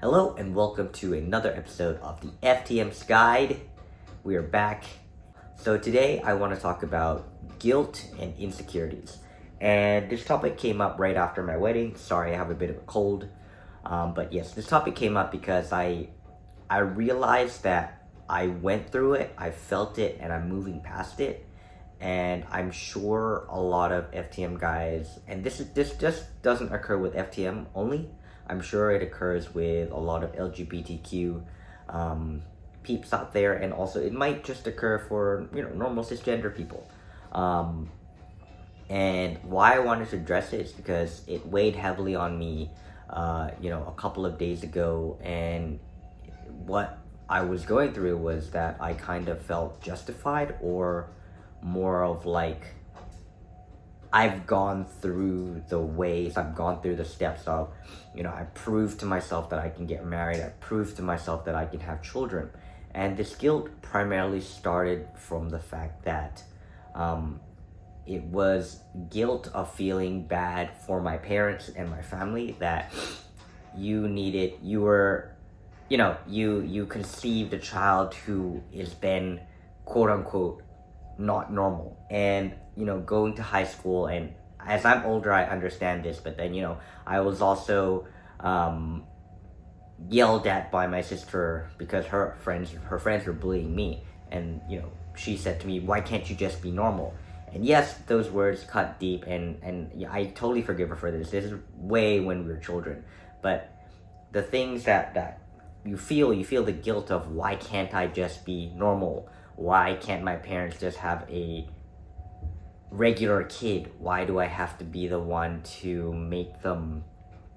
Hello and welcome to another episode of the FTM's Guide. We are back. So today I want to talk about guilt and insecurities. And this topic came up right after my wedding. Sorry, I have a bit of a cold. But yes, this topic came up because I realized that I went through it, I felt it, and I'm moving past it. And I'm sure a lot of FTM guys, and this just doesn't occur with FTM only. I'm sure it occurs with a lot of LGBTQ peeps out there, and also it might just occur for normal cisgender people. And why I wanted to address it is because it weighed heavily on me, a couple of days ago, and what I was going through was that I kind of felt justified, or more of like, I've gone through the ways, I've gone through the steps of, I proved to myself that I can get married, I proved to myself that I can have children. And this guilt primarily started from the fact that it was guilt of feeling bad for my parents and my family, that you conceived a child who is then, quote unquote, not normal. And going to high school, and as I'm older I understand this, but then I was also yelled at by my sister because her friends were bullying me, and she said to me, why can't you just be normal? And yes, those words cut deep, and I totally forgive her for this. This is way when we were children, but the things that you feel the guilt of, why can't I just be normal? Why can't my parents just have a regular kid? Why do I have to be the one to make them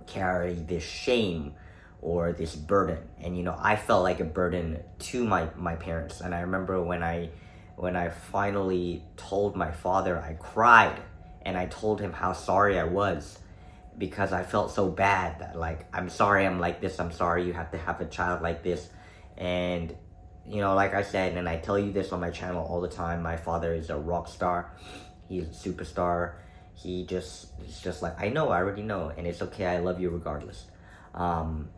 carry this shame or this burden? And I felt like a burden to my parents. And I remember when I finally told my father, I cried, and I told him how sorry I was, because I felt so bad that, like, I'm sorry I'm like this, I'm sorry you have to have a child like this. And like I said, and I tell you this on my channel all the time, my father is a rock star. He's a superstar. He's just like, I already know, and it's okay, I love you regardless. And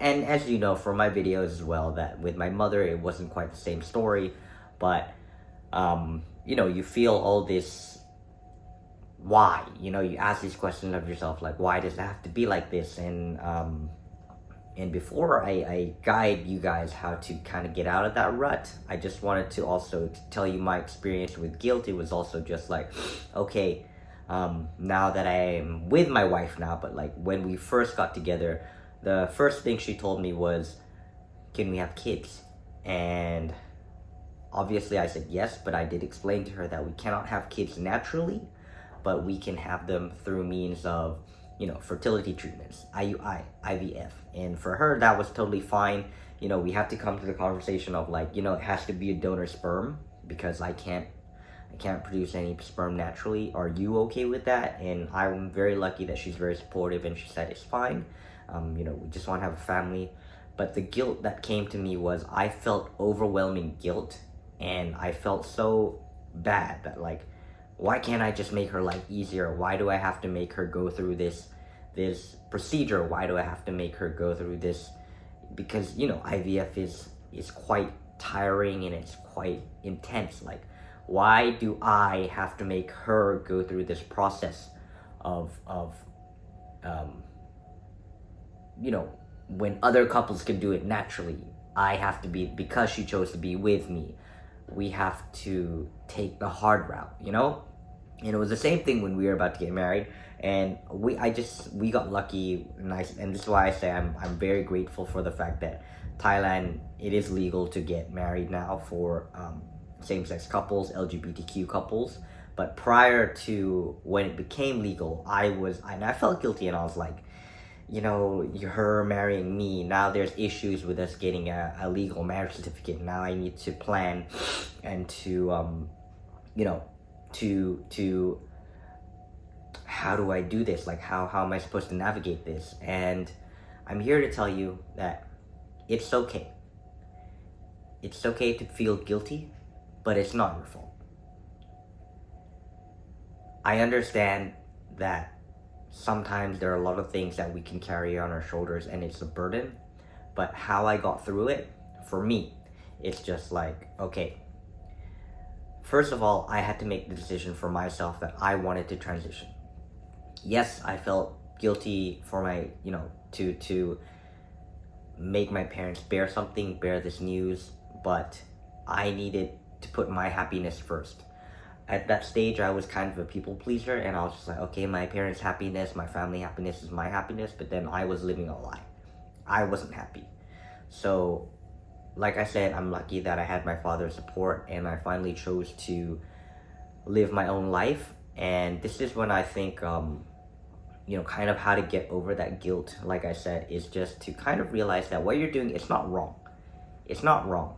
as you know from my videos as well, that with my mother, it wasn't quite the same story, but, you feel all this, why? You ask these questions of yourself, like, why does it have to be like this? And before I guide you guys how to kind of get out of that rut, I just wanted to also tell you my experience with guilt. It was also just like, okay, now that I am with my wife now, but like when we first got together, the first thing she told me was, can we have kids? And obviously I said yes, but I did explain to her that we cannot have kids naturally, but we can have them through means of fertility treatments, IUI, IVF. And for her, that was totally fine. We have to come to the conversation of, like, it has to be a donor sperm, because I can't produce any sperm naturally. Are you okay with that? And I'm very lucky that she's very supportive, and she said it's fine. We just want to have a family. But the guilt that came to me was, I felt overwhelming guilt, and I felt so bad that, like, why can't I just make her life easier? Why do I have to make her go through this procedure? Why do I have to make her go through this? Because, IVF is quite tiring, and it's quite intense. Like, why do I have to make her go through this process of when other couples can do it naturally? I have to be, because she chose to be with me, we have to take the hard route, And it was the same thing when we were about to get married, and we got lucky, and this is why I say I'm very grateful for the fact that Thailand, it is legal to get married now for same-sex couples, LGBTQ couples. But prior to when it became legal, I felt guilty, and I was like, her marrying me, now there's issues with us getting a legal marriage certificate. Now I need to plan and to to how do I do this? Like, how am I supposed to navigate this? And I'm here to tell you that it's okay. It's okay to feel guilty, but it's not your fault. I understand that sometimes there are a lot of things that we can carry on our shoulders, and it's a burden, But how I got through it, for me, it's just like, okay, first of all, I had to make the decision for myself that I wanted to transition. Yes, I felt guilty for my, to make my parents bear this news, but I needed to put my happiness first. At that stage, I was kind of a people pleaser, and I was just like, okay, my parents' happiness, my family happiness is my happiness, but then I was living a lie. I wasn't happy. So, like I said, I'm lucky that I had my father's support, and I finally chose to live my own life. And this is when I think, kind of how to get over that guilt, like I said, is just to kind of realize that what you're doing, it's not wrong. It's not wrong.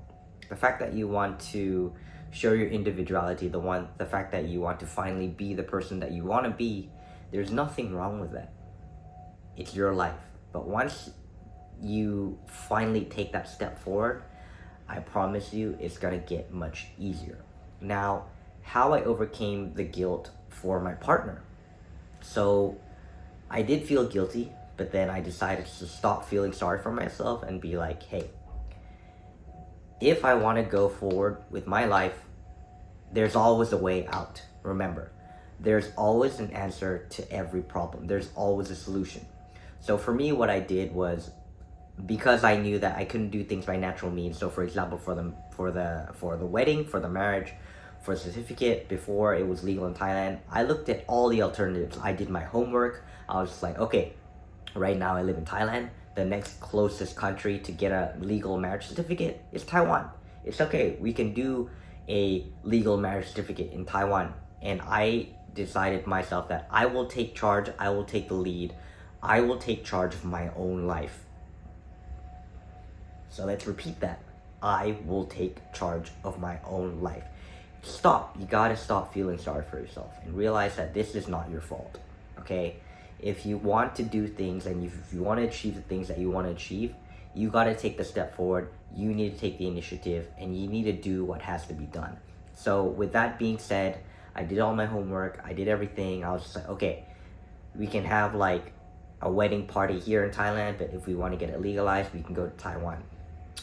The fact that you want to show your individuality, the fact that you want to finally be the person that you want to be, there's nothing wrong with that. It's your life. But once you finally take that step forward, I promise you it's gonna get much easier. Now, how I overcame the guilt for my partner. So I did feel guilty, but then I decided to stop feeling sorry for myself and be like, hey, if I want to go forward with my life, there's always a way out. Remember, there's always an answer to every problem. There's always a solution. So for me, what I did was, because I knew that I couldn't do things by natural means. So for example, for the wedding, for the marriage, for the certificate, before it was legal in Thailand, I looked at all the alternatives. I did my homework. I was just like, okay, right now I live in Thailand. The next closest country to get a legal marriage certificate is Taiwan. It's okay. We can do a legal marriage certificate in Taiwan. And I decided myself that I will take charge. I will take the lead. I will take charge of my own life. So let's repeat that. I will take charge of my own life. Stop. You gotta stop feeling sorry for yourself and realize that this is not your fault. Okay? If you want to do things and if you want to achieve the things that you want to achieve, you gotta take the step forward. You need to take the initiative and you need to do what has to be done. So with that being said, I did all my homework. I did everything. I was just like, okay, we can have like a wedding party here in Thailand, but if we want to get it legalized, we can go to Taiwan.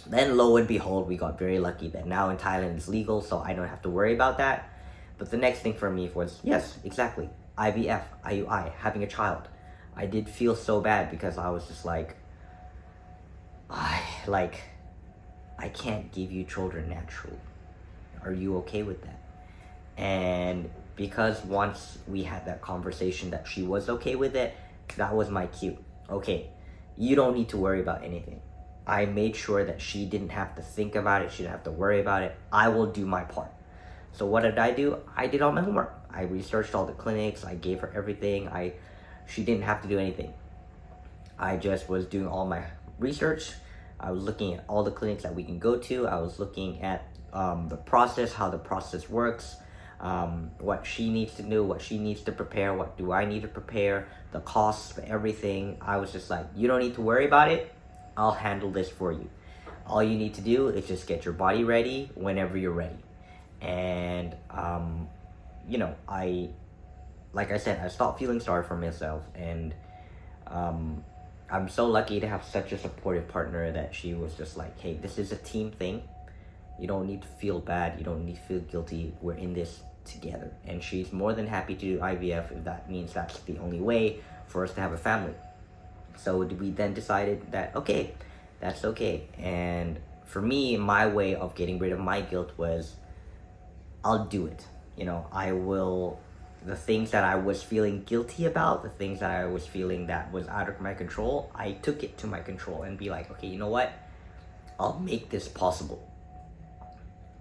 Then lo and behold, we got very lucky that now in Thailand it's legal, so I don't have to worry about that. But the next thing for me was, yes, exactly, IVF, IUI, having a child. I did feel so bad because I was just like, I can't give you children naturally. Are you okay with that? And because once we had that conversation that she was okay with it, that was my cue. Okay, you don't need to worry about anything. I made sure that she didn't have to think about it. She didn't have to worry about it. I will do my part. So what did I do? I did all my homework. I researched all the clinics. I gave her everything. She didn't have to do anything. I just was doing all my research. I was looking at all the clinics that we can go to. I was looking at the process, how the process works, what she needs to do, what she needs to prepare, what do I need to prepare, the costs, everything. I was just like, you don't need to worry about it. I'll handle this for you. All you need to do is just get your body ready whenever you're ready. And, like I said, I stopped feeling sorry for myself. And I'm so lucky to have such a supportive partner that she was just like, hey, this is a team thing. You don't need to feel bad. You don't need to feel guilty. We're in this together. And she's more than happy to do IVF if that means that's the only way for us to have a family. So we then decided that, okay, that's okay. And for me, my way of getting rid of my guilt was, I'll do it. The things that I was feeling guilty about, the things that I was feeling that was out of my control, I took it to my control and be like, okay, you know what? I'll make this possible.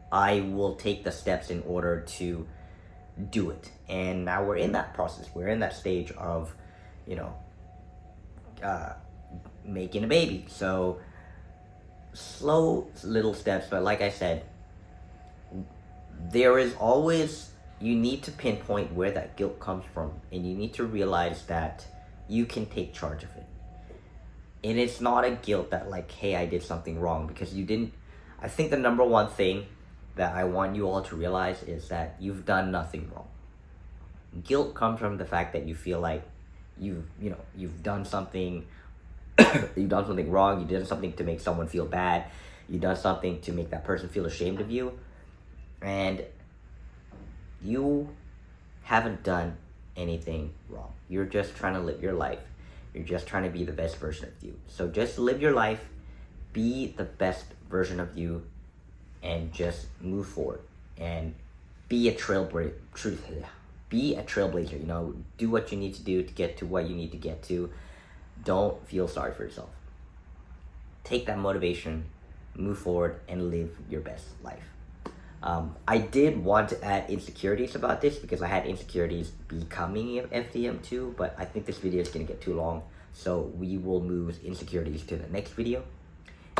I will take the steps in order to do it. And now we're in that process. We're in that stage of, making a baby. So slow little steps, but like I said, there is always, you need to pinpoint where that guilt comes from, and you need to realize that you can take charge of it. And it's not a guilt that like, hey, I did something wrong, because you didn't. I think the number one thing that I want you all to realize is that you've done nothing wrong. Guilt comes from the fact that you feel like you've done something you've done something wrong, you've done something to make someone feel bad, you've done something to make that person feel ashamed of you, and you haven't done anything wrong. You're just trying to live your life. You're just trying to be the best version of you. So just live your life, be the best version of you, and just move forward and be a trailblazer. Be a trailblazer, you know, do what you need to do to get to what you need to get to. Don't feel sorry for yourself. Take that motivation, move forward, and live your best life. I did want to add insecurities about this because I had insecurities becoming FTM too, but I think this video is going to get too long, so we will move insecurities to the next video.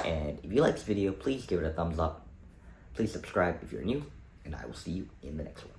And if you like this video, please give it a thumbs up. Please subscribe if you're new, and I will see you in the next one.